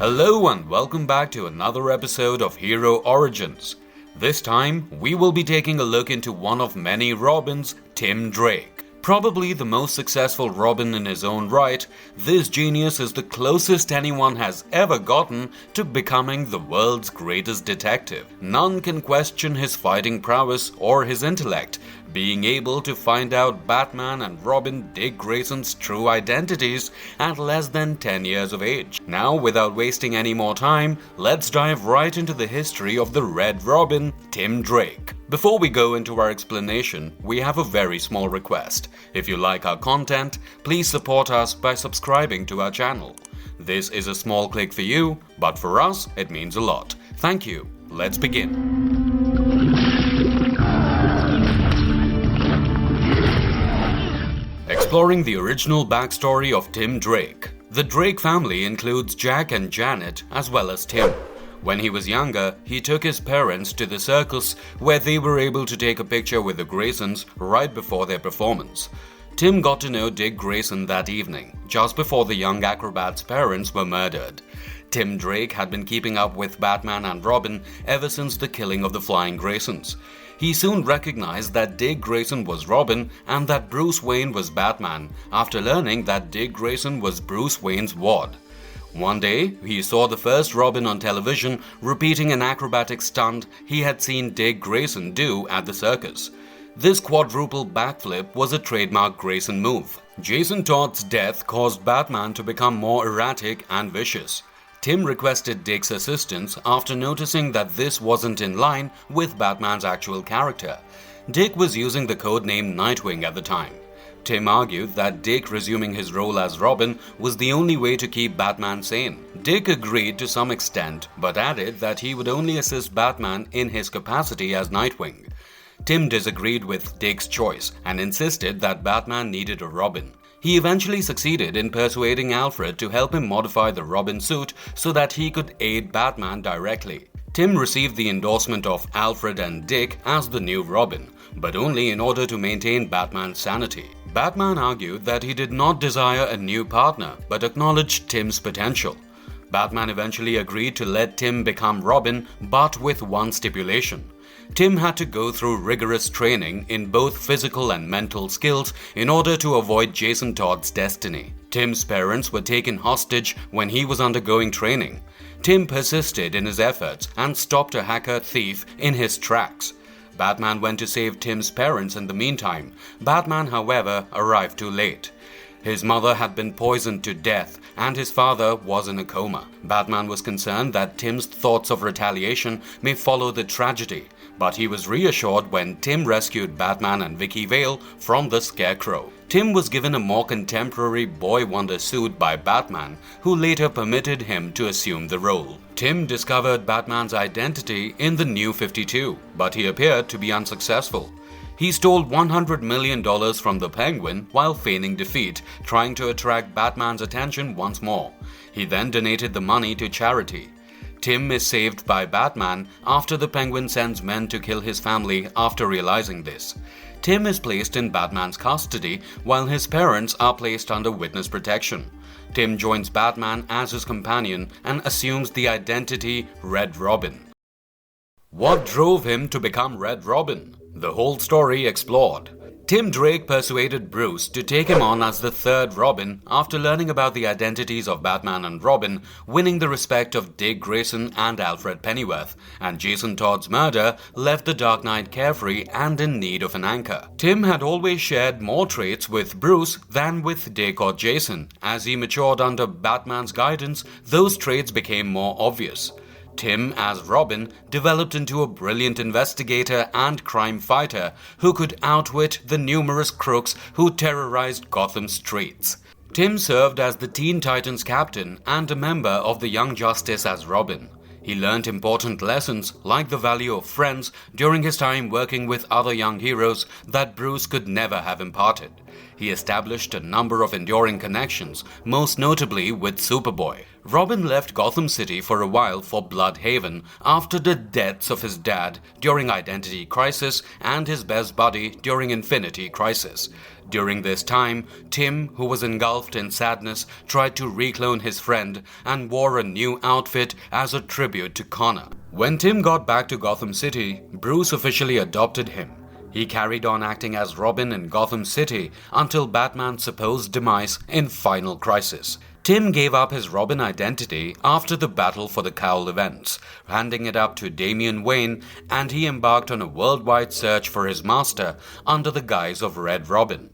Hello and welcome back to another episode of Hero Origins. This time, we will be taking a look into one of many Robins, Tim Drake. Probably the most successful Robin in his own right, this genius is the closest anyone has ever gotten to becoming the world's greatest detective. None can question his fighting prowess or his intellect, being able to find out Batman and Robin Dick Grayson's true identities at less than 10 years of age. Now, without wasting any more time, let's dive right into the history of the Red Robin, Tim Drake. Before we go into our explanation, we have a very small request. If you like our content, please support us by subscribing to our channel. This is a small click for you, but for us, it means a lot. Thank you. Let's begin. Exploring the original backstory of Tim Drake. The Drake family includes Jack and Janet as well as Tim. When he was younger, he took his parents to the circus where they were able to take a picture with the Graysons right before their performance. Tim got to know Dick Grayson that evening, just before the young acrobat's parents were murdered. Tim Drake had been keeping up with Batman and Robin ever since the killing of the Flying Graysons. He soon recognized that Dick Grayson was Robin and that Bruce Wayne was Batman after learning that Dick Grayson was Bruce Wayne's ward. One day, he saw the first Robin on television repeating an acrobatic stunt he had seen Dick Grayson do at the circus. This quadruple backflip was a trademark Grayson move. Jason Todd's death caused Batman to become more erratic and vicious. Tim requested Dick's assistance after noticing that this wasn't in line with Batman's actual character. Dick was using the codename Nightwing at the time. Tim argued that Dick resuming his role as Robin was the only way to keep Batman sane. Dick agreed to some extent, but added that he would only assist Batman in his capacity as Nightwing. Tim disagreed with Dick's choice and insisted that Batman needed a Robin. He eventually succeeded in persuading Alfred to help him modify the Robin suit so that he could aid Batman directly. Tim received the endorsement of Alfred and Dick as the new Robin, but only in order to maintain Batman's sanity. Batman argued that he did not desire a new partner, but acknowledged Tim's potential. Batman eventually agreed to let Tim become Robin, but with one stipulation. Tim had to go through rigorous training in both physical and mental skills in order to avoid Jason Todd's destiny. Tim's parents were taken hostage when he was undergoing training. Tim persisted in his efforts and stopped a hacker thief in his tracks. Batman went to save Tim's parents in the meantime. Batman, however, arrived too late. His mother had been poisoned to death and his father was in a coma. Batman was concerned that Tim's thoughts of retaliation may follow the tragedy, but he was reassured when Tim rescued Batman and Vicky Vale from the Scarecrow. Tim was given a more contemporary boy wonder suit by Batman, who later permitted him to assume the role. Tim discovered Batman's identity in the New 52, but he appeared to be unsuccessful. He stole $100 million from the Penguin while feigning defeat, trying to attract Batman's attention once more. He then donated the money to charity. Tim is saved by Batman after the Penguin sends men to kill his family after realizing this. Tim is placed in Batman's custody while his parents are placed under witness protection. Tim joins Batman as his companion and assumes the identity Red Robin. What drove him to become Red Robin? The whole story explored. Tim Drake persuaded Bruce to take him on as the third Robin after learning about the identities of Batman and Robin, winning the respect of Dick Grayson and Alfred Pennyworth, and Jason Todd's murder left the Dark Knight carefree and in need of an anchor. Tim had always shared more traits with Bruce than with Dick or Jason. As he matured under Batman's guidance, those traits became more obvious. Tim, as Robin, developed into a brilliant investigator and crime fighter who could outwit the numerous crooks who terrorized Gotham streets. Tim served as the Teen Titans captain and a member of the Young Justice as Robin. He learned important lessons like the value of friends during his time working with other young heroes that Bruce could never have imparted. He established a number of enduring connections, most notably with Superboy. Robin left Gotham City for a while for Bloodhaven after the deaths of his dad during Identity Crisis and his best buddy during Infinity Crisis. During this time, Tim, who was engulfed in sadness, tried to reclone his friend and wore a new outfit as a tribute to Connor. When Tim got back to Gotham City, Bruce officially adopted him. He carried on acting as Robin in Gotham City until Batman's supposed demise in Final Crisis. Tim gave up his Robin identity after the Battle for the Cowl events, handing it up to Damian Wayne, and he embarked on a worldwide search for his master under the guise of Red Robin.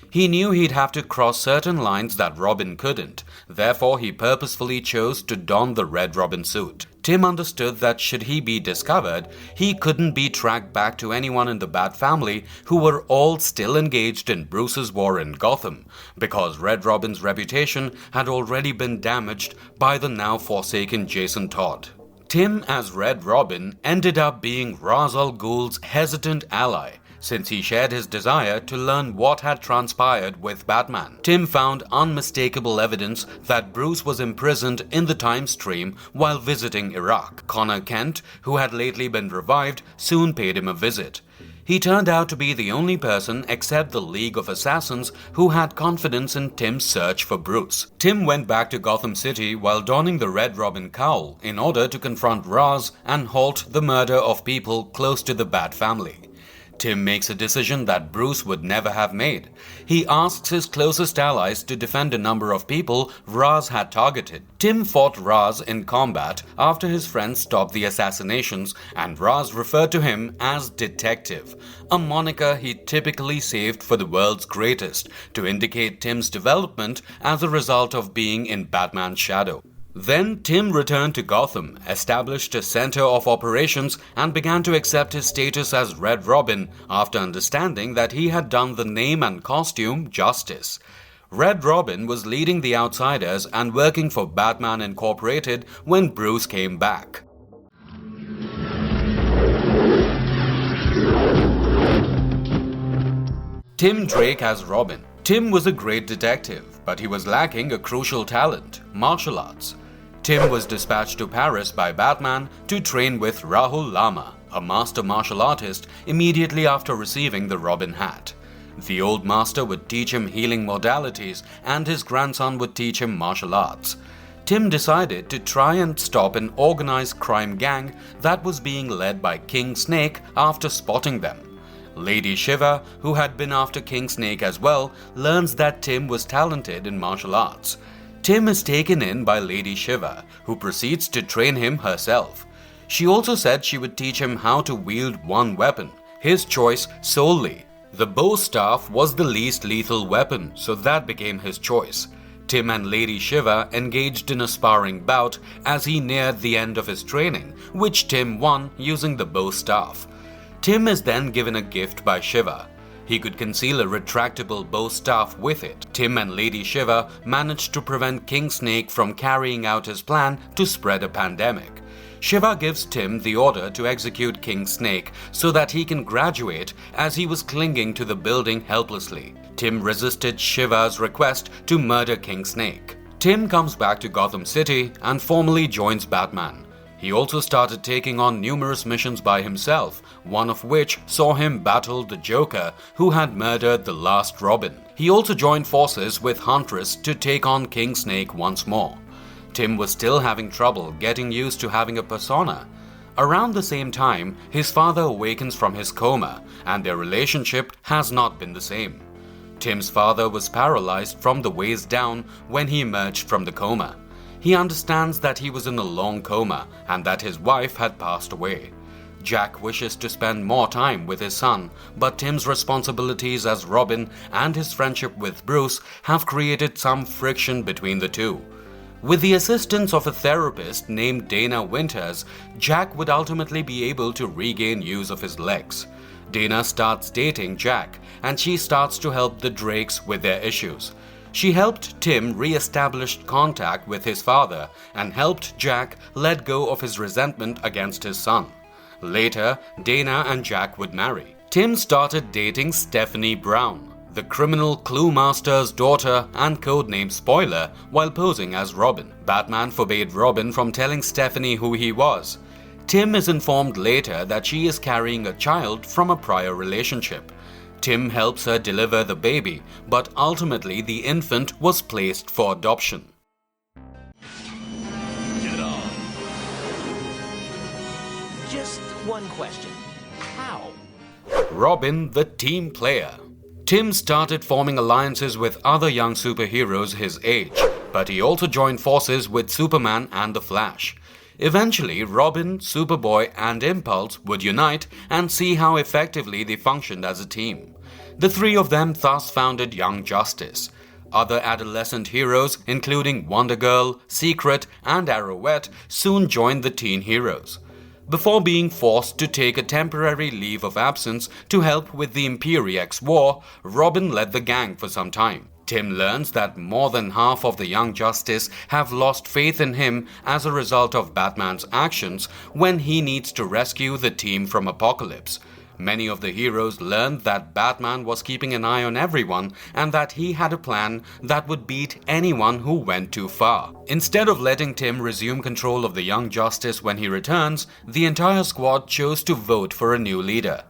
He knew he'd have to cross certain lines that Robin couldn't, therefore he purposefully chose to don the Red Robin suit. Tim understood that should he be discovered, he couldn't be tracked back to anyone in the Bat family who were all still engaged in Bruce's war in Gotham, because Red Robin's reputation had already been damaged by the now forsaken Jason Todd. Tim as Red Robin ended up being Ra's al Ghul's hesitant ally, since he shared his desire to learn what had transpired with Batman. Tim found unmistakable evidence that Bruce was imprisoned in the time stream while visiting Iraq. Connor Kent, who had lately been revived, soon paid him a visit. He turned out to be the only person except the League of Assassins who had confidence in Tim's search for Bruce. Tim went back to Gotham City while donning the Red Robin cowl in order to confront Ra's and halt the murder of people close to the Bat family. Tim makes a decision that Bruce would never have made. He asks his closest allies to defend a number of people Ra's had targeted. Tim fought Ra's in combat after his friends stopped the assassinations, and Ra's referred to him as Deductive, a moniker he typically saved for the world's greatest to indicate Tim's development as a result of being in Batman's shadow. Then Tim returned to Gotham, established a center of operations, and began to accept his status as Red Robin after understanding that he had done the name and costume justice. Red Robin was leading the Outsiders and working for Batman Incorporated when Bruce came back. Tim Drake as Robin. Tim was a great detective, but he was lacking a crucial talent: martial arts. Tim was dispatched to Paris by Batman to train with Rahul Lama, a master martial artist, immediately after receiving the Robin hat. The old master would teach him healing modalities, and his grandson would teach him martial arts. Tim decided to try and stop an organized crime gang that was being led by King Snake after spotting them. Lady Shiva, who had been after King Snake as well, learns that Tim was talented in martial arts. Tim is taken in by Lady Shiva, who proceeds to train him herself. She also said she would teach him how to wield one weapon, his choice solely. The bow staff was the least lethal weapon, so that became his choice. Tim and Lady Shiva engaged in a sparring bout as he neared the end of his training, which Tim won using the bow staff. Tim is then given a gift by Shiva. He could conceal a retractable bow staff with it. Tim and Lady Shiva managed to prevent King Snake from carrying out his plan to spread a pandemic. Shiva gives Tim the order to execute King Snake so that he can graduate, as he was clinging to the building helplessly. Tim resisted Shiva's request to murder King Snake. Tim comes back to Gotham City and formally joins Batman. He also started taking on numerous missions by himself, one of which saw him battle the Joker, who had murdered the last Robin. He also joined forces with Huntress to take on King Snake once more. Tim was still having trouble getting used to having a persona. Around the same time, his father awakens from his coma, and their relationship has not been the same. Tim's father was paralyzed from the waist down when he emerged from the coma. He understands that he was in a long coma and that his wife had passed away. Jack wishes to spend more time with his son, but Tim's responsibilities as Robin and his friendship with Bruce have created some friction between the two. With the assistance of a therapist named Dana Winters, Jack would ultimately be able to regain use of his legs. Dana starts dating Jack, and she starts to help the Drakes with their issues. She helped Tim re-establish contact with his father and helped Jack let go of his resentment against his son. Later, Dana and Jack would marry. Tim started dating Stephanie Brown. the criminal Clue Master's daughter and codename Spoiler, while posing as Robin. Batman forbade Robin from telling Stephanie who he was. Tim is informed later that she is carrying a child from a prior relationship. Tim helps her deliver the baby, but ultimately the infant was placed for adoption. Get on. Just one question. How? Robin, the team player. Tim started forming alliances with other young superheroes his age, but he also joined forces with Superman and the Flash. Eventually, Robin, Superboy, and Impulse would unite and see how effectively they functioned as a team. The three of them thus founded Young Justice. Other adolescent heroes, including Wonder Girl, Secret, and Arrowette, soon joined the teen heroes. Before being forced to take a temporary leave of absence to help with the Imperiex War, Robin led the gang for some time. Tim learns that more than half of the Young Justice have lost faith in him as a result of Batman's actions when he needs to rescue the team from Apocalypse. Many of the heroes learned that Batman was keeping an eye on everyone and that he had a plan that would beat anyone who went too far. Instead of letting Tim resume control of the Young Justice when he returns, the entire squad chose to vote for a new leader.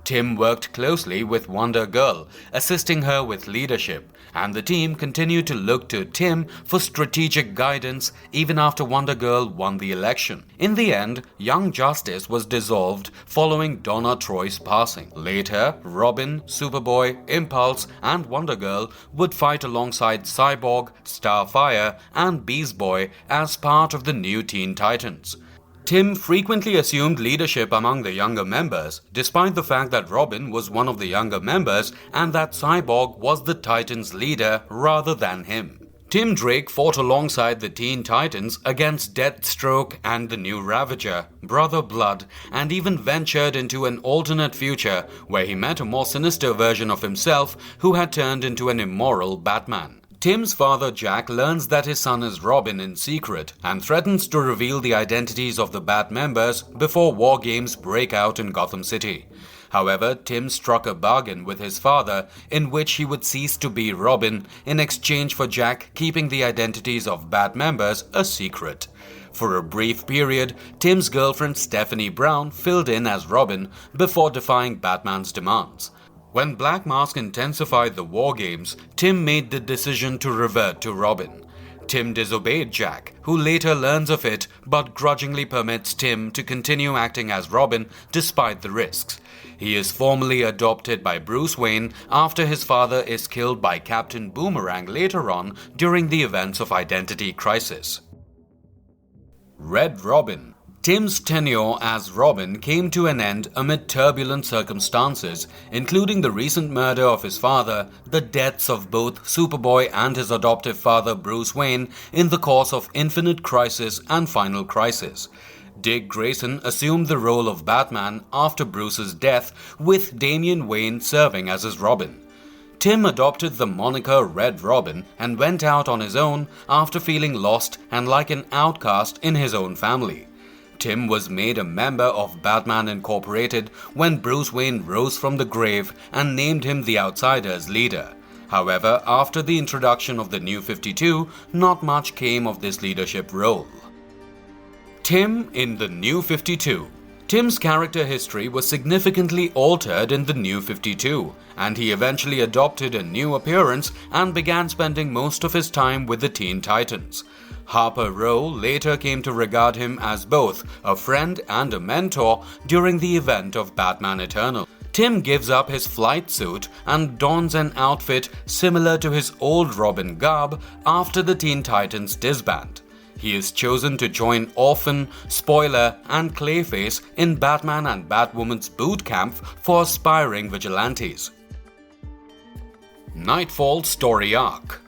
Tim worked closely with Wonder Girl, assisting her with leadership, and the team continued to look to Tim for strategic guidance even after Wonder Girl won the election. In the end, Young Justice was dissolved following Donna Troy's passing. Later, Robin, Superboy, Impulse, and Wonder Girl would fight alongside Cyborg, Starfire, and Beast Boy as part of the new Teen Titans. Tim frequently assumed leadership among the younger members, despite the fact that Robin was one of the younger members and that Cyborg was the Titans' leader rather than him. Tim Drake fought alongside the Teen Titans against Deathstroke and the new Ravager, Brother Blood, and even ventured into an alternate future where he met a more sinister version of himself who had turned into an immoral Batman. Tim's father Jack learns that his son is Robin in secret and threatens to reveal the identities of the Bat members before war games break out in Gotham City. However, Tim struck a bargain with his father in which he would cease to be Robin in exchange for Jack keeping the identities of Bat members a secret. For a brief period, Tim's girlfriend Stephanie Brown filled in as Robin before defying Batman's demands. When Black Mask intensified the war games, Tim made the decision to revert to Robin. Tim disobeyed Jack, who later learns of it but grudgingly permits Tim to continue acting as Robin despite the risks. He is formally adopted by Bruce Wayne after his father is killed by Captain Boomerang later on during the events of Identity Crisis. Red Robin. Tim's tenure as Robin came to an end amid turbulent circumstances, including the recent murder of his father, the deaths of both Superboy and his adoptive father Bruce Wayne in the course of Infinite Crisis and Final Crisis. Dick Grayson assumed the role of Batman after Bruce's death, with Damian Wayne serving as his Robin. Tim adopted the moniker Red Robin and went out on his own after feeling lost and like an outcast in his own family. Tim was made a member of Batman Incorporated when Bruce Wayne rose from the grave and named him the Outsider's leader. However, after the introduction of the New 52, not much came of this leadership role. Tim in the New 52. Tim's character history was significantly altered in the New 52, and he eventually adopted a new appearance and began spending most of his time with the Teen Titans. Harper Row later came to regard him as both a friend and a mentor during the event of Batman Eternal. Tim gives up his flight suit and dons an outfit similar to his old Robin garb after the Teen Titans disband. He is chosen to join Orphan, Spoiler, and Clayface in Batman and Batwoman's boot camp for aspiring vigilantes. Knightfall Story Arc.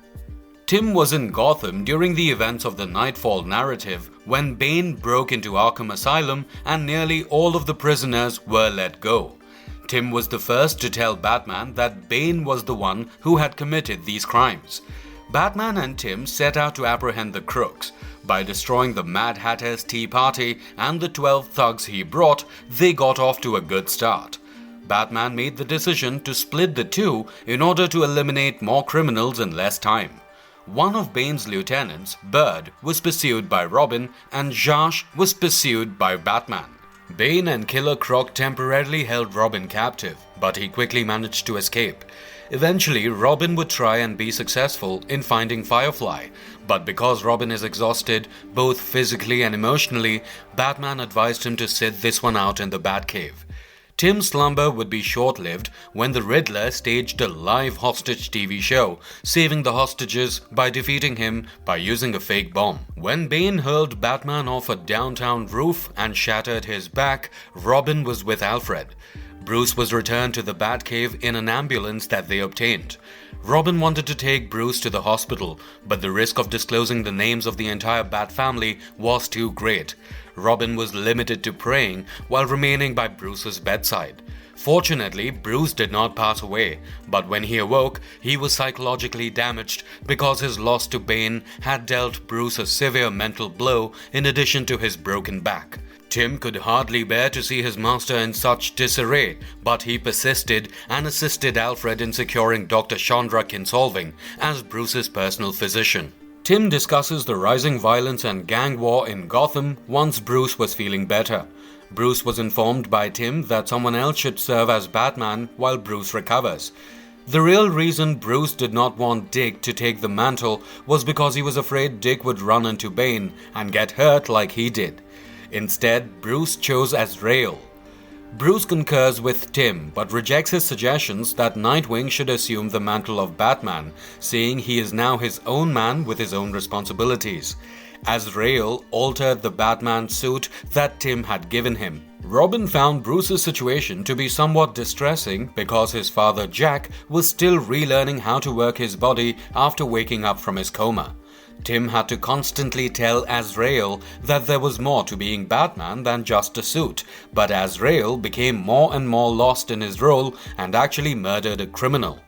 Tim was in Gotham during the events of the Knightfall narrative when Bane broke into Arkham Asylum and nearly all of the prisoners were let go. Tim was the first to tell Batman that Bane was the one who had committed these crimes. Batman and Tim set out to apprehend the crooks. By destroying the Mad Hatter's Tea Party and the 12 thugs he brought, they got off to a good start. Batman made the decision to split the two in order to eliminate more criminals in less time. One of Bane's lieutenants, Bird, was pursued by Robin and Josh was pursued by Batman. Bane and Killer Croc temporarily held Robin captive, but he quickly managed to escape. Eventually, Robin would try and be successful in finding Firefly, but because Robin is exhausted, both physically and emotionally, Batman advised him to sit this one out in the Batcave. Tim's slumber would be short-lived when the Riddler staged a live hostage TV show, saving the hostages by defeating him by using a fake bomb. When Bane hurled Batman off a downtown roof and shattered his back, Robin was with Alfred. Bruce was returned to the Batcave in an ambulance that they obtained. Robin wanted to take Bruce to the hospital, but the risk of disclosing the names of the entire Bat family was too great. Robin was limited to praying while remaining by Bruce's bedside. Fortunately, Bruce did not pass away, but when he awoke, he was psychologically damaged because his loss to Bane had dealt Bruce a severe mental blow in addition to his broken back. Tim could hardly bear to see his master in such disarray, but he persisted and assisted Alfred in securing Dr. Chandra Kinsolving as Bruce's personal physician. Tim discusses the rising violence and gang war in Gotham once Bruce was feeling better. Bruce was informed by Tim that someone else should serve as Batman while Bruce recovers. The real reason Bruce did not want Dick to take the mantle was because he was afraid Dick would run into Bane and get hurt like he did. Instead, Bruce chose Azrael. Bruce concurs with Tim but rejects his suggestions that Nightwing should assume the mantle of Batman, saying he is now his own man with his own responsibilities. Azrael altered the Batman suit that Tim had given him. Robin found Bruce's situation to be somewhat distressing because his father Jack was still relearning how to work his body after waking up from his coma. Tim had to constantly tell Azrael that there was more to being Batman than just a suit, but Azrael became more and more lost in his role and actually murdered a criminal.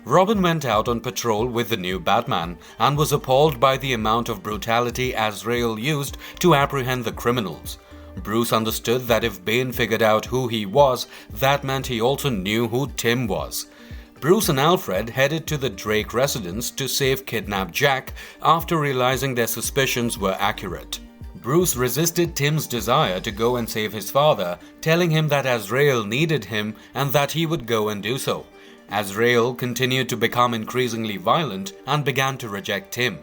Robin went out on patrol with the new Batman and was appalled by the amount of brutality Azrael used to apprehend the criminals. Bruce understood that if Bane figured out who he was, that meant he also knew who Tim was. Bruce and Alfred headed to the Drake residence to save kidnapped Jack after realizing their suspicions were accurate. Bruce resisted Tim's desire to go and save his father, telling him that Azrael needed him and that he would go and do so. Azrael continued to become increasingly violent and began to reject Tim.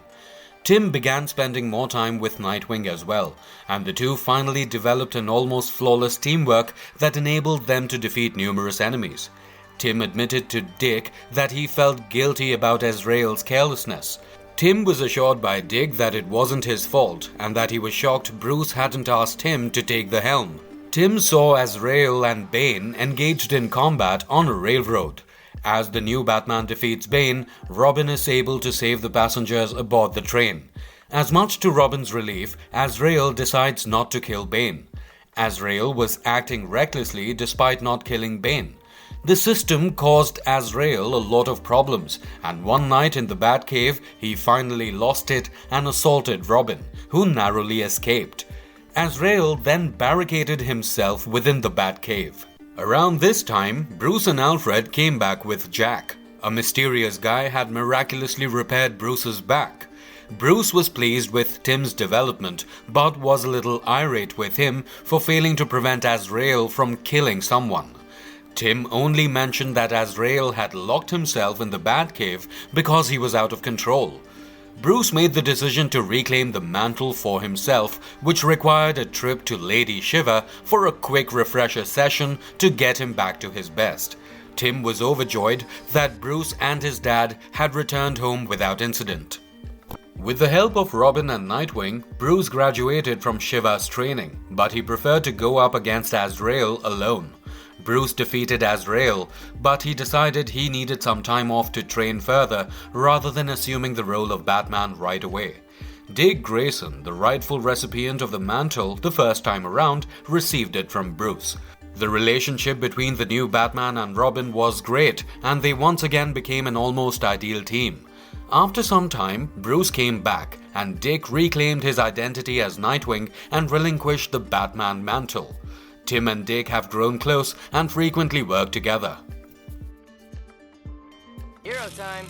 Tim began spending more time with Nightwing as well, and the two finally developed an almost flawless teamwork that enabled them to defeat numerous enemies. Tim admitted to Dick that he felt guilty about Azrael's carelessness. Tim was assured by Dick that it wasn't his fault and that he was shocked Bruce hadn't asked him to take the helm. Tim saw Azrael and Bane engaged in combat on a railroad. As the new Batman defeats Bane, Robin is able to save the passengers aboard the train. As much to Robin's relief, Azrael decides not to kill Bane. Azrael was acting recklessly despite not killing Bane. The system caused Azrael a lot of problems, and one night in the Batcave, he finally lost it and assaulted Robin, who narrowly escaped. Azrael then barricaded himself within the Batcave. Around this time, Bruce and Alfred came back with Jack. A mysterious guy had miraculously repaired Bruce's back. Bruce was pleased with Tim's development, but was a little irate with him for failing to prevent Azrael from killing someone. Tim only mentioned that Azrael had locked himself in the Batcave because he was out of control. Bruce made the decision to reclaim the mantle for himself, which required a trip to Lady Shiva for a quick refresher session to get him back to his best. Tim was overjoyed that Bruce and his dad had returned home without incident. With the help of Robin and Nightwing, Bruce graduated from Shiva's training, but he preferred to go up against Azrael alone. Bruce defeated Azrael, but he decided he needed some time off to train further rather than assuming the role of Batman right away. Dick Grayson, the rightful recipient of the mantle the first time around, received it from Bruce. The relationship between the new Batman and Robin was great, and they once again became an almost ideal team. After some time, Bruce came back, and Dick reclaimed his identity as Nightwing and relinquished the Batman mantle. Tim and Dick have grown close and frequently work together. Hero time.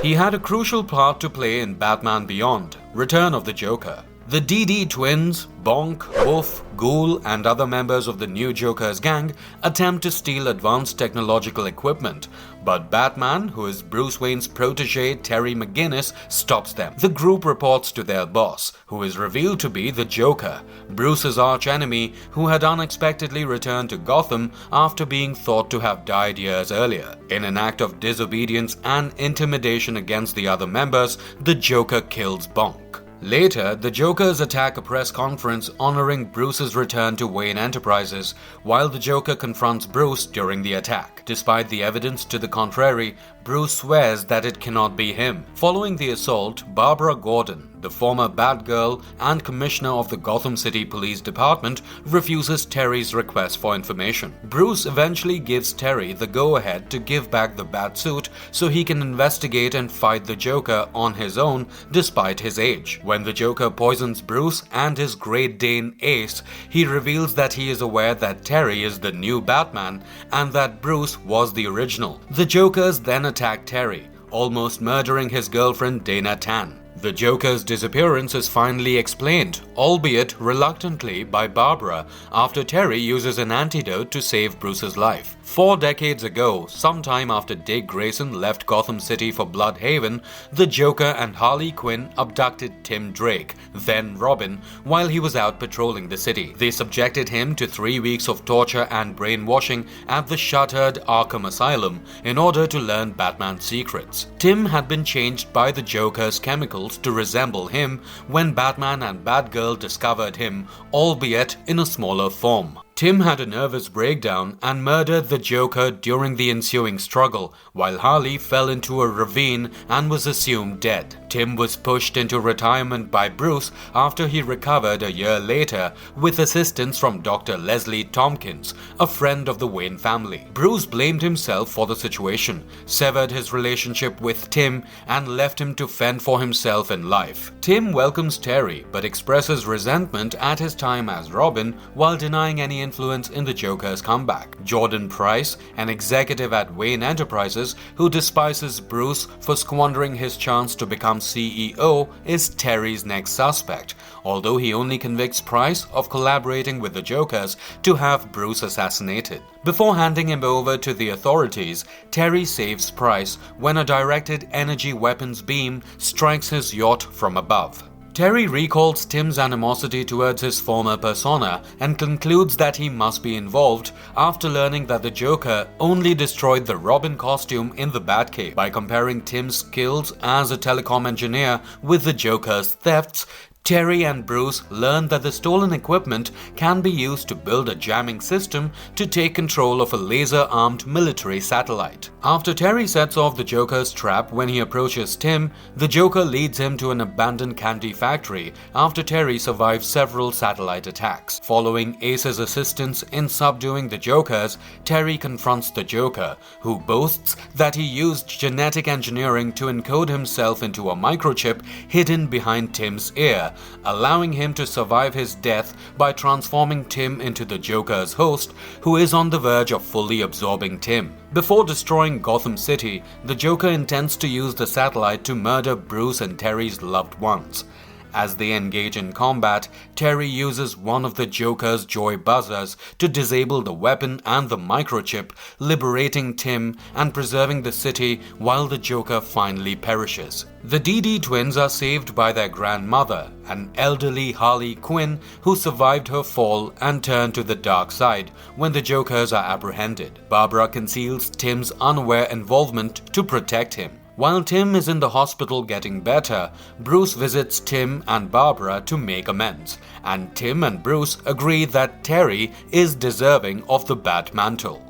He had a crucial part to play in Batman Beyond: Return of the Joker. The DD twins, Bonk, Wolf, Ghoul, and other members of the new Joker's gang attempt to steal advanced technological equipment, but Batman, who is Bruce Wayne's protege Terry McGinnis, stops them. The group reports to their boss, who is revealed to be the Joker, Bruce's arch-enemy, who had unexpectedly returned to Gotham after being thought to have died years earlier. In an act of disobedience and intimidation against the other members, the Joker kills Bonk. Later, the Jokers attack a press conference honoring Bruce's return to Wayne Enterprises, while the Joker confronts Bruce during the attack. Despite the evidence to the contrary, Bruce swears that it cannot be him. Following the assault, Barbara Gordon, the former Batgirl and commissioner of the Gotham City Police Department, refuses Terry's request for information. Bruce eventually gives Terry the go-ahead to give back the Batsuit so he can investigate and fight the Joker on his own despite his age. When the Joker poisons Bruce and his Great Dane Ace, he reveals that he is aware that Terry is the new Batman and that Bruce was the original. The Jokers then attack Terry, almost murdering his girlfriend Dana Tan. The Joker's disappearance is finally explained, albeit reluctantly, by Barbara after Terry uses an antidote to save Bruce's life. 4 decades ago, sometime after Dick Grayson left Gotham City for Bloodhaven, the Joker and Harley Quinn abducted Tim Drake, then Robin, while he was out patrolling the city. They subjected him to 3 weeks of torture and brainwashing at the shuttered Arkham Asylum in order to learn Batman's secrets. Tim had been changed by the Joker's chemicals to resemble him when Batman and Batgirl discovered him, albeit in a smaller form. Tim had a nervous breakdown and murdered the Joker during the ensuing struggle, while Harley fell into a ravine and was assumed dead. Tim was pushed into retirement by Bruce after he recovered a year later with assistance from Dr. Leslie Tompkins, a friend of the Wayne family. Bruce blamed himself for the situation, severed his relationship with Tim, and left him to fend for himself in life. Tim welcomes Terry but expresses resentment at his time as Robin while denying any influence in the Joker's comeback. Jordan Price, an executive at Wayne Enterprises who despises Bruce for squandering his chance to become CEO, is Terry's next suspect, although he only convicts Price of collaborating with the Jokers to have Bruce assassinated. Before handing him over to the authorities, Terry saves Price when a directed energy weapons beam strikes his yacht from above. Terry recalls Tim's animosity towards his former persona and concludes that he must be involved after learning that the Joker only destroyed the Robin costume in the Batcave. By comparing Tim's skills as a telecom engineer with the Joker's thefts, Terry and Bruce learn that the stolen equipment can be used to build a jamming system to take control of a laser-armed military satellite. After Terry sets off the Joker's trap when he approaches Tim, the Joker leads him to an abandoned candy factory after Terry survives several satellite attacks. Following Ace's assistance in subduing the Jokers, Terry confronts the Joker, who boasts that he used genetic engineering to encode himself into a microchip hidden behind Tim's ear, allowing him to survive his death by transforming Tim into the Joker's host, who is on the verge of fully absorbing Tim. Before destroying Gotham City, the Joker intends to use the satellite to murder Bruce and Terry's loved ones. As they engage in combat, Terry uses one of the Joker's joy buzzers to disable the weapon and the microchip, liberating Tim and preserving the city while the Joker finally perishes. The DD twins are saved by their grandmother, an elderly Harley Quinn who survived her fall and turned to the dark side when the Jokers are apprehended. Barbara conceals Tim's unaware involvement to protect him. While Tim is in the hospital getting better, Bruce visits Tim and Barbara to make amends, and Tim and Bruce agree that Terry is deserving of the Bat Mantle.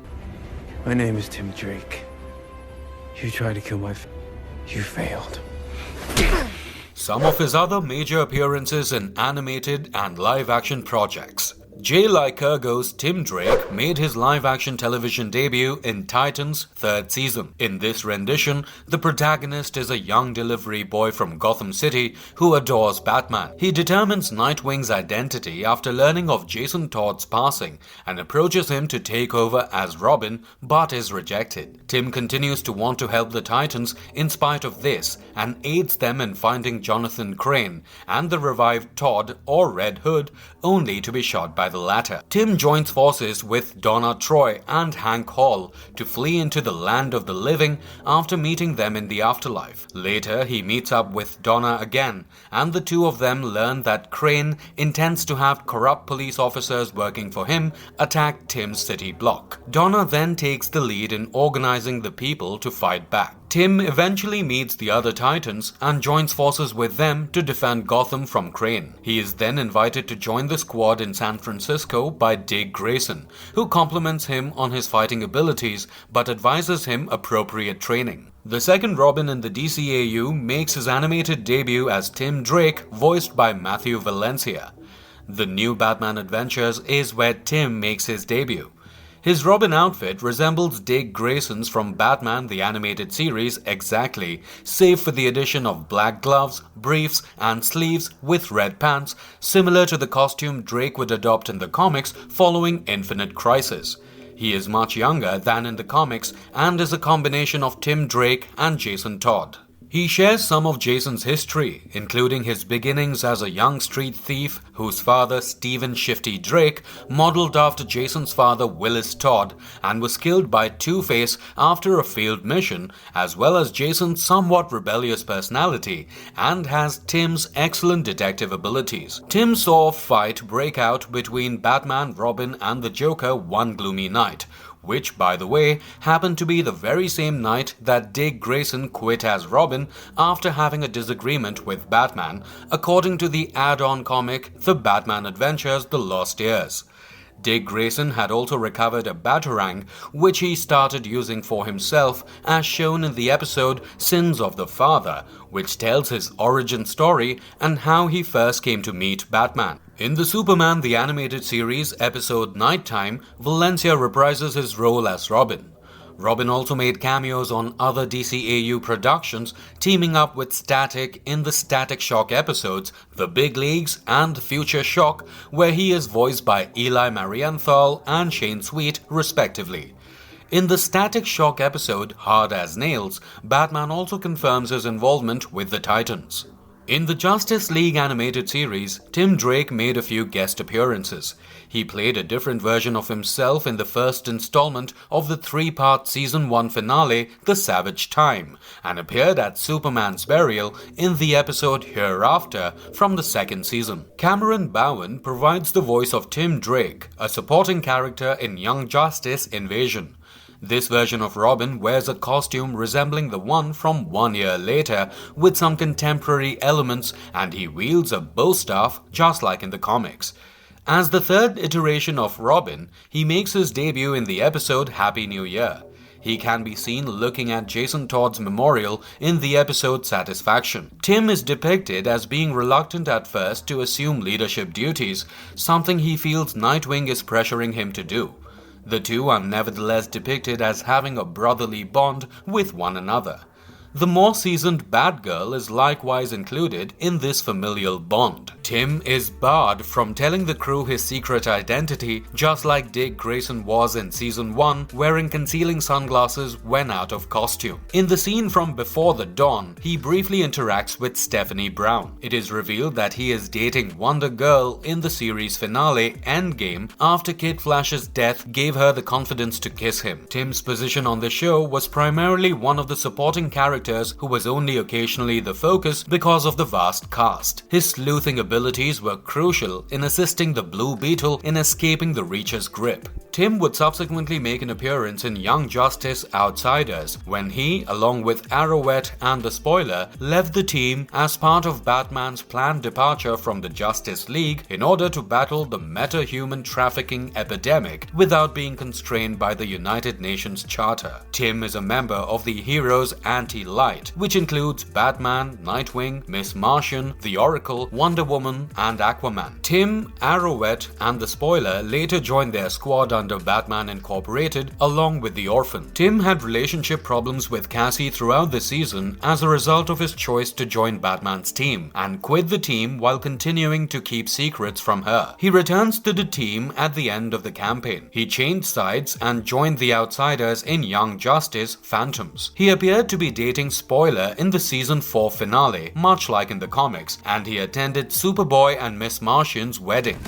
My name is Tim Drake. You tried to kill my you failed. Some of his other major appearances in animated and live-action projects: Jay Lycurgo's Tim Drake made his live-action television debut in Titans' third season. In this rendition, the protagonist is a young delivery boy from Gotham City who adores Batman. He determines Nightwing's identity after learning of Jason Todd's passing and approaches him to take over as Robin, but is rejected. Tim continues to want to help the Titans in spite of this and aids them in finding Jonathan Crane and the revived Todd or Red Hood, only to be shot by the latter. Tim joins forces with Donna Troy and Hank Hall to flee into the land of the living after meeting them in the afterlife. Later, he meets up with Donna again, and the two of them learn that Crane intends to have corrupt police officers working for him attack Tim's city block. Donna then takes the lead in organizing the people to fight back. Tim eventually meets the other Titans and joins forces with them to defend Gotham from Crane. He is then invited to join the squad in San Francisco by Dick Grayson, who compliments him on his fighting abilities but advises him appropriate training. The second Robin in the DCAU makes his animated debut as Tim Drake, voiced by Matthew Valencia. The New Batman Adventures is where Tim makes his debut. His Robin outfit resembles Dick Grayson's from Batman the Animated Series exactly, save for the addition of black gloves, briefs, and sleeves with red pants, similar to the costume Drake would adopt in the comics following Infinite Crisis. He is much younger than in the comics and is a combination of Tim Drake and Jason Todd. He shares some of Jason's history, including his beginnings as a young street thief whose father, Stephen Shifty Drake, modeled after Jason's father, Willis Todd, and was killed by Two-Face after a failed mission, as well as Jason's somewhat rebellious personality, and has Tim's excellent detective abilities. Tim saw a fight break out between Batman, Robin, and the Joker one gloomy night, which, by the way, happened to be the very same night that Dick Grayson quit as Robin after having a disagreement with Batman, according to the add-on comic The Batman Adventures: The Lost Years. Dick Grayson had also recovered a batarang, which he started using for himself, as shown in the episode Sins of the Father, which tells his origin story and how he first came to meet Batman. In the Superman the Animated Series episode Nighttime, Valencia reprises his role as Robin. Robin also made cameos on other DCAU productions, teaming up with Static in the Static Shock episodes The Big Leagues and Future Shock, where he is voiced by Eli Marienthal and Shane Sweet, respectively. In the Static Shock episode Hard as Nails, Batman also confirms his involvement with the Titans. In the Justice League animated series, Tim Drake made a few guest appearances. He played a different version of himself in the first installment of the three-part Season 1 finale, The Savage Time, and appeared at Superman's burial in the episode Hereafter from the second season. Cameron Bowen provides the voice of Tim Drake, a supporting character in Young Justice Invasion. This version of Robin wears a costume resembling the one from 1 year later with some contemporary elements, and he wields a bow staff just like in the comics. As the third iteration of Robin, he makes his debut in the episode Happy New Year. He can be seen looking at Jason Todd's memorial in the episode Satisfaction. Tim is depicted as being reluctant at first to assume leadership duties, something he feels Nightwing is pressuring him to do. The two are nevertheless depicted as having a brotherly bond with one another. The more seasoned Batgirl is likewise included in this familial bond. Tim is barred from telling the crew his secret identity, just like Dick Grayson was in Season 1, wearing concealing sunglasses when out of costume. In the scene from Before the Dawn, he briefly interacts with Stephanie Brown. It is revealed that he is dating Wonder Girl in the series finale Endgame after Kid Flash's death gave her the confidence to kiss him. Tim's position on the show was primarily one of the supporting characters who was only occasionally the focus because of the vast cast. His sleuthing abilities were crucial in assisting the Blue Beetle in escaping the Reacher's grip. Tim would subsequently make an appearance in Young Justice Outsiders when he, along with Arrowette and the Spoiler, left the team as part of Batman's planned departure from the Justice League in order to battle the meta-human trafficking epidemic without being constrained by the United Nations Charter. Tim is a member of the Heroes Anti light, which includes Batman, Nightwing, Miss Martian, the Oracle, Wonder Woman, and Aquaman. Tim, Arrowette, and the Spoiler later joined their squad under Batman Incorporated along with the Orphan. Tim had relationship problems with Cassie throughout the season as a result of his choice to join Batman's team and quit the team while continuing to keep secrets from her. He returns to the team at the end of the campaign. He changed sides and joined the Outsiders in Young Justice Phantoms. He appeared to be dating Spoiler in the season 4 finale, much like in the comics, and he attended Superboy and Miss Martian's wedding.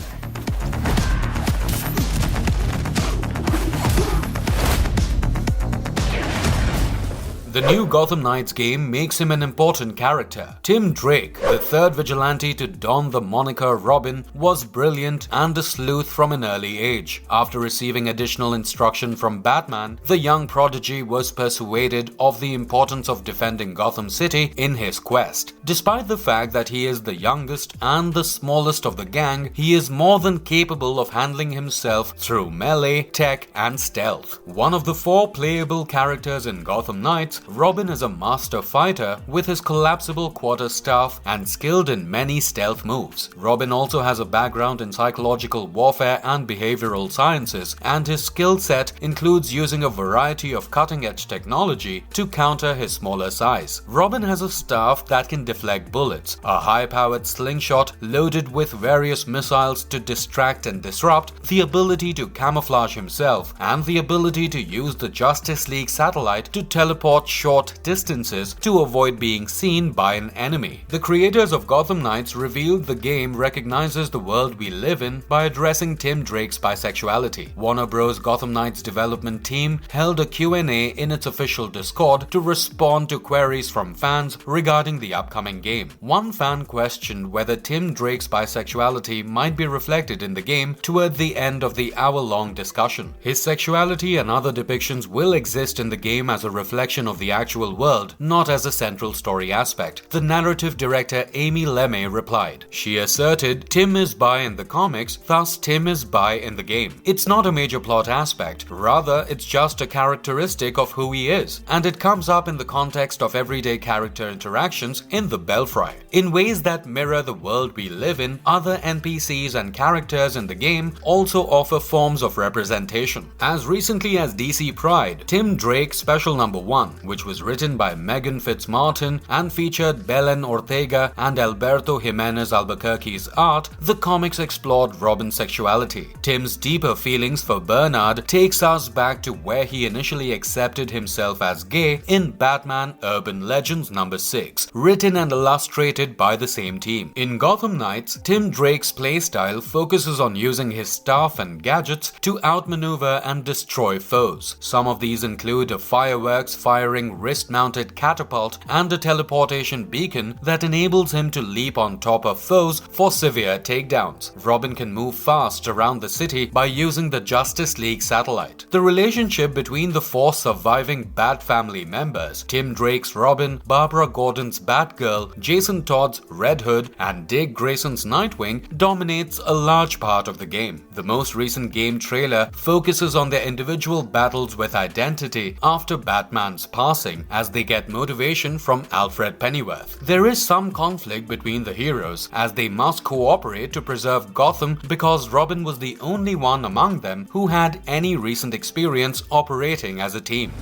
The new Gotham Knights game makes him an important character. Tim Drake, the third vigilante to don the moniker Robin, was brilliant and a sleuth from an early age. After receiving additional instruction from Batman, the young prodigy was persuaded of the importance of defending Gotham City in his quest. Despite the fact that he is the youngest and the smallest of the gang, he is more than capable of handling himself through melee, tech, and stealth. One of the 4 playable characters in Gotham Knights, Robin is a master fighter with his collapsible quarterstaff and skilled in many stealth moves. Robin also has a background in psychological warfare and behavioral sciences, and his skill set includes using a variety of cutting-edge technology to counter his smaller size. Robin has a staff that can deflect bullets, a high-powered slingshot loaded with various missiles to distract and disrupt, the ability to camouflage himself, and the ability to use the Justice League satellite to teleport short distances to avoid being seen by an enemy. The creators of Gotham Knights revealed the game recognizes the world we live in by addressing Tim Drake's bisexuality. Warner Bros. Gotham Knights development team held a Q&A in its official Discord to respond to queries from fans regarding the upcoming game. One fan questioned whether Tim Drake's bisexuality might be reflected in the game toward the end of the hour-long discussion. His sexuality and other depictions will exist in the game as a reflection of the actual world, not as a central story aspect, the narrative director Amy Lemay replied. She asserted Tim is bi in the comics, thus Tim is bi in the game. It's not a major plot aspect, rather it's just a characteristic of who he is, and it comes up in the context of everyday character interactions in the Belfry. In ways that mirror the world we live in, other NPCs and characters in the game also offer forms of representation. As recently as DC Pride, Tim Drake Special Number 1, which was written by Megan Fitzmartin and featured Belen Ortega and Alberto Jimenez Albuquerque's art, the comics explored Robin's sexuality. Tim's deeper feelings for Bernard takes us back to where he initially accepted himself as gay in Batman Urban Legends number 6, written and illustrated by the same team. In Gotham Knights, Tim Drake's playstyle focuses on using his staff and gadgets to outmaneuver and destroy foes. Some of these include a fireworks firing wrist-mounted catapult and a teleportation beacon that enables him to leap on top of foes for severe takedowns. Robin can move fast around the city by using the Justice League satellite. The relationship between the 4 surviving Bat family members, Tim Drake's Robin, Barbara Gordon's Batgirl, Jason Todd's Red Hood, and Dick Grayson's Nightwing, dominates a large part of the game. The most recent game trailer focuses on their individual battles with identity after Batman's passing, as they get motivation from Alfred Pennyworth. There is some conflict between the heroes, as they must cooperate to preserve Gotham because Robin was the only one among them who had any recent experience operating as a team.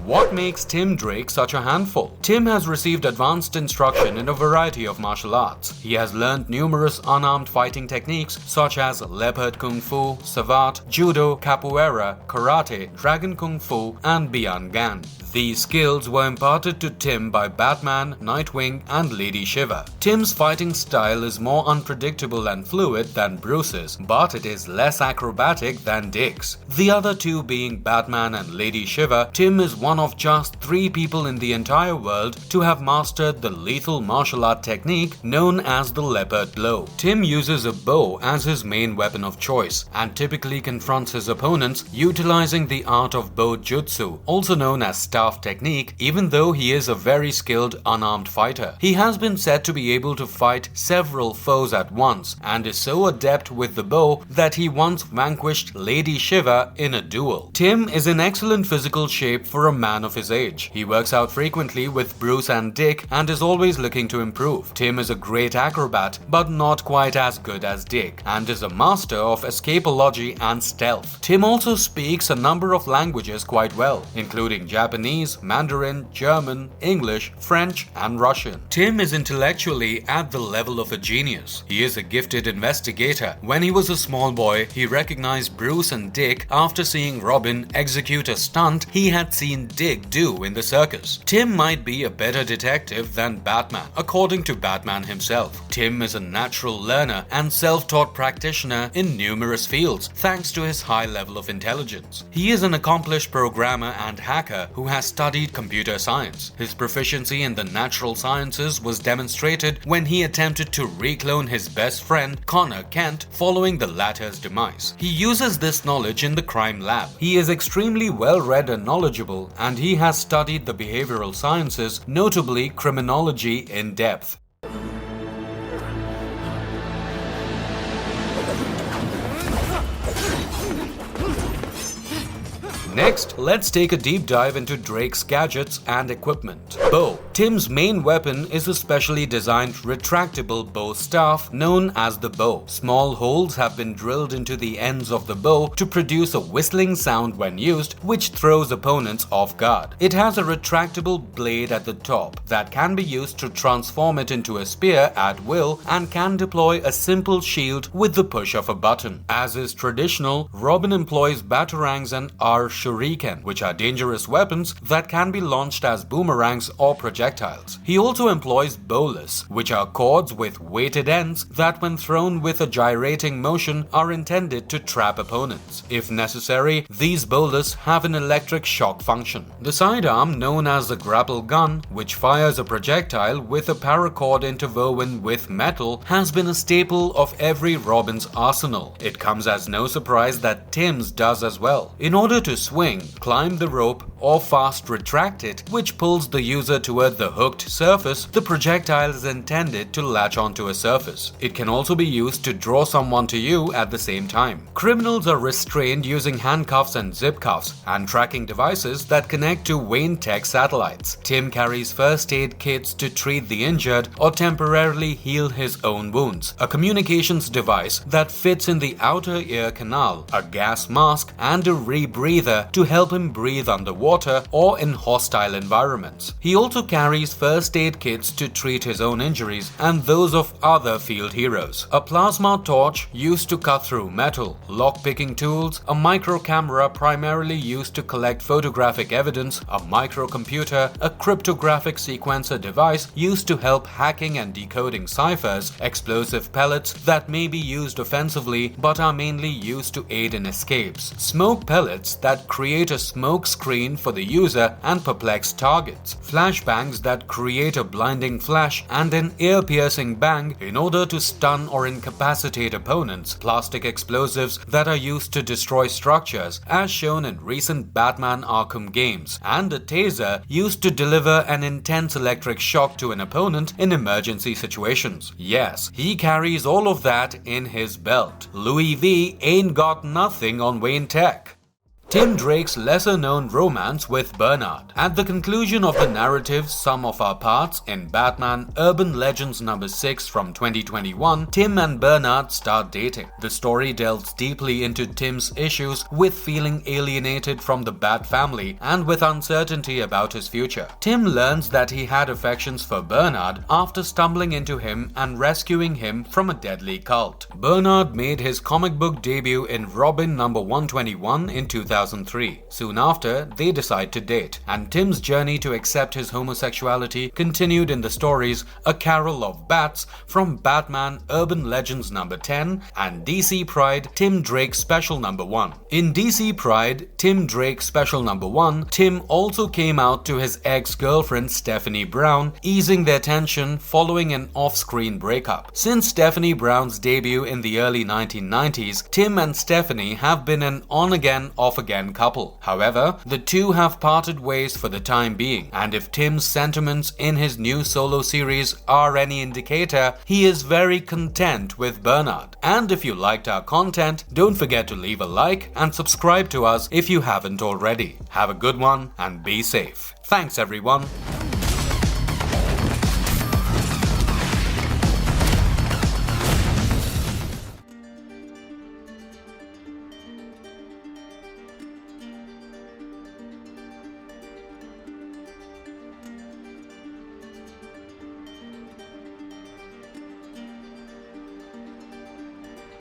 What makes Tim Drake such a handful? Tim has received advanced instruction in a variety of martial arts. He has learned numerous unarmed fighting techniques such as leopard kung fu, savate, judo, capoeira, karate, dragon kung fu, and biangan. These skills were imparted to Tim by Batman, Nightwing, and Lady Shiva. Tim's fighting style is more unpredictable and fluid than Bruce's, but it is less acrobatic than Dick's. The other two being Batman and Lady Shiva, Tim is one of just 3 people in the entire world to have mastered the lethal martial art technique known as the leopard blow. Tim uses a bow as his main weapon of choice and typically confronts his opponents utilizing the art of bow jutsu, also known as staff technique, even though he is a very skilled unarmed fighter. He has been said to be able to fight several foes at once and is so adept with the bow that he once vanquished Lady Shiva in a duel. Tim is in excellent physical shape for a man of his age. He works out frequently with Bruce and Dick and is always looking to improve. Tim is a great acrobat but not quite as good as Dick and is a master of escapology and stealth. Tim also speaks a number of languages quite well, including Japanese, Mandarin, German, English, French, and Russian. Tim is intellectually at the level of a genius. He is a gifted investigator. When he was a small boy, he recognized Bruce and Dick after seeing Robin execute a stunt he had seen Dick do in the circus. Tim might be a better detective than Batman, according to Batman himself. Tim is a natural learner and self-taught practitioner in numerous fields, thanks to his high level of intelligence. He is an accomplished programmer and hacker who has studied computer science. His proficiency in the natural sciences was demonstrated when he attempted to reclone his best friend Connor Kent following the latter's demise. He uses this knowledge in the crime lab. He is extremely well-read and knowledgeable, and he has studied the behavioral sciences, notably criminology, in depth. Next, let's take a deep dive into Drake's gadgets and equipment. Bow. Tim's main weapon is a specially designed retractable bow staff known as the bow. Small holes have been drilled into the ends of the bow to produce a whistling sound when used, which throws opponents off guard. It has a retractable blade at the top that can be used to transform it into a spear at will and can deploy a simple shield with the push of a button. As is traditional, Robin employs batarangs and shuriken, which are dangerous weapons that can be launched as boomerangs or projectiles. He also employs bolas, which are cords with weighted ends that when thrown with a gyrating motion are intended to trap opponents. If necessary, these bolas have an electric shock function. The sidearm, known as the grapple gun, which fires a projectile with a paracord interwoven with metal, has been a staple of every Robin's arsenal. It comes as no surprise that Tim's does as well. In order to swing, climb the rope, or fast retract it, which pulls the user toward the hooked surface, the projectile is intended to latch onto a surface. It can also be used to draw someone to you at the same time. Criminals are restrained using handcuffs and zip cuffs and tracking devices that connect to Wayne Tech satellites. Tim carries first aid kits to treat the injured or temporarily heal his own wounds, a communications device that fits in the outer ear canal, a gas mask, and a rebreather to help him breathe underwater or in hostile environments. He also carries first aid kits to treat his own injuries and those of other field heroes. A plasma torch used to cut through metal, lock-picking tools, a micro camera primarily used to collect photographic evidence, a microcomputer, a cryptographic sequencer device used to help hacking and decoding ciphers, explosive pellets that may be used offensively but are mainly used to aid in escapes, smoke pellets that create a smoke screen for the user and perplex targets, flashbangs that create a blinding flash and an ear-piercing bang in order to stun or incapacitate opponents, plastic explosives that are used to destroy structures as shown in recent Batman Arkham games, and a taser used to deliver an intense electric shock to an opponent in emergency situations. Yes, he carries all of that in his belt. Louis V ain't got nothing on Wayne Tech. Tim Drake's lesser-known romance with Bernard. At the conclusion of the narrative Sum of Our Parts in Batman Urban Legends No. 6 from 2021, Tim and Bernard start dating. The story delves deeply into Tim's issues with feeling alienated from the Bat family and with uncertainty about his future. Tim learns that he had affections for Bernard after stumbling into him and rescuing him from a deadly cult. Bernard made his comic book debut in Robin No. 121 in 2000. 2003. Soon after, they decide to date, and Tim's journey to accept his homosexuality continued in the stories A Carol of Bats from Batman Urban Legends number 10 and DC Pride Tim Drake Special number 1. In DC Pride Tim Drake Special number 1, Tim also came out to his ex-girlfriend Stephanie Brown, easing their tension following an off-screen breakup. Since Stephanie Brown's debut in the early 1990s, Tim and Stephanie have been an on-again, off-again couple. However, the two have parted ways for the time being, and if Tim's sentiments in his new solo series are any indicator, he is very content with Bernard. And if you liked our content, don't forget to leave a like and subscribe to us if you haven't already. Have a good one and be safe. Thanks everyone.